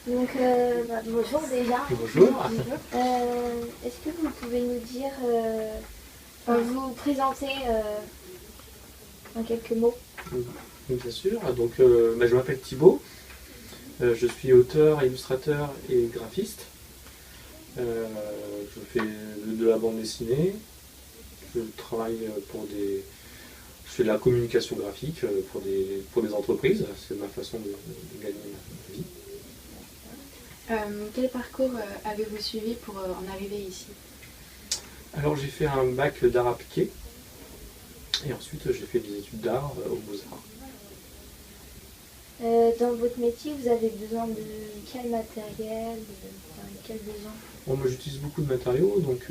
Donc, bonjour déjà. Bonjour. Est-ce que vous pouvez nous dire, vous présenter en quelques mots? Oui, bien sûr. Donc, je m'appelle Thibaut. Je suis auteur, illustrateur et graphiste. Je fais de la bande dessinée. Je travaille Je fais de la communication graphique pour des entreprises. C'est ma façon de gagner ma vie. Quel parcours avez-vous suivi pour en arriver ici? Alors, j'ai fait un bac d'art appliqué. Et ensuite, j'ai fait des études d'art aux Beaux-Arts. Dans votre métier, vous avez besoin de quel matériel, quel besoin? Bon, moi, j'utilise beaucoup de matériaux, donc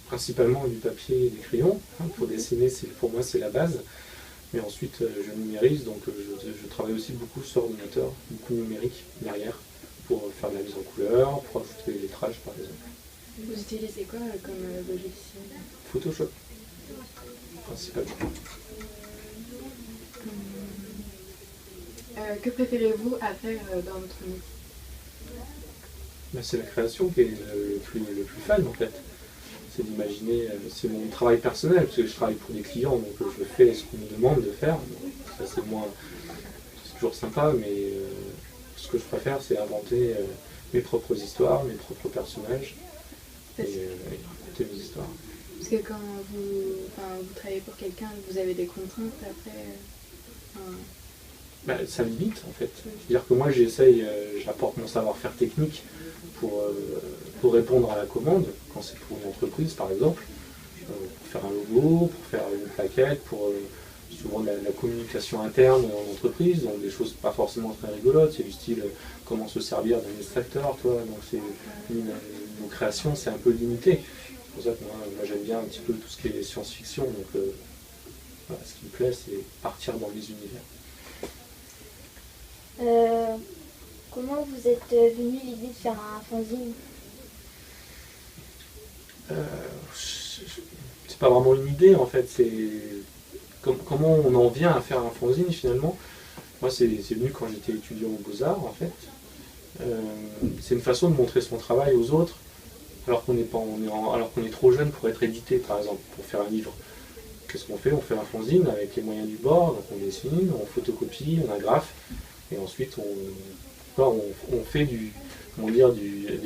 principalement du papier et des crayons. Pour dessiner, pour moi, c'est la base. Mais ensuite, je numérise, donc je travaille aussi beaucoup sur ordinateur, beaucoup numérique derrière, pour faire de la mise en couleur, pour ajouter des lettrages, par exemple. Vous utilisez quoi comme logiciel? Photoshop, principalement. Que préférez-vous à faire dans votre métier? C'est la création qui est le plus fun, en fait. C'est d'imaginer, c'est mon travail personnel, parce que je travaille pour des clients, donc je fais ce qu'on me demande de faire. Ça, c'est toujours sympa, mais ce que je préfère, c'est inventer mes propres histoires, mes propres personnages, et raconter mes histoires. Parce que quand vous travaillez pour quelqu'un, vous avez des contraintes après. Ça limite, en fait. C'est-à-dire que moi, j'apporte mon savoir-faire technique pour répondre à la commande, quand c'est pour une entreprise, par exemple, pour faire un logo, pour faire une plaquette, pour souvent de la communication interne en entreprise, donc des choses pas forcément très rigolotes, c'est du style comment se servir d'un extracteur, toi, donc nos créations, c'est un peu limité. C'est pour ça que moi j'aime bien un petit peu tout ce qui est science-fiction, donc voilà, ce qui me plaît, c'est partir dans les univers. Comment vous êtes venu l'idée de faire un fanzine? C'est pas vraiment une idée, en fait, c'est comment on en vient à faire un fanzine finalement. Moi, c'est venu quand j'étais étudiant aux Beaux-Arts, en fait. C'est une façon de montrer son travail aux autres, alors qu'on est trop jeune pour être édité, par exemple, pour faire un livre. Qu'est-ce qu'on fait? On fait un fanzine avec les moyens du bord, donc on dessine, on photocopie, on agraffe, et ensuite on fait des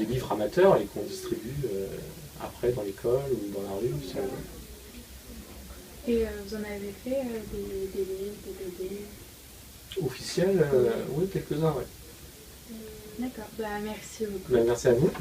livres amateurs et qu'on distribue après dans l'école ou dans la rue, si on veut. Et vous en avez fait des livres, des BD? Officiels, oui, quelques-uns, ouais. D'accord, merci beaucoup. Merci à vous.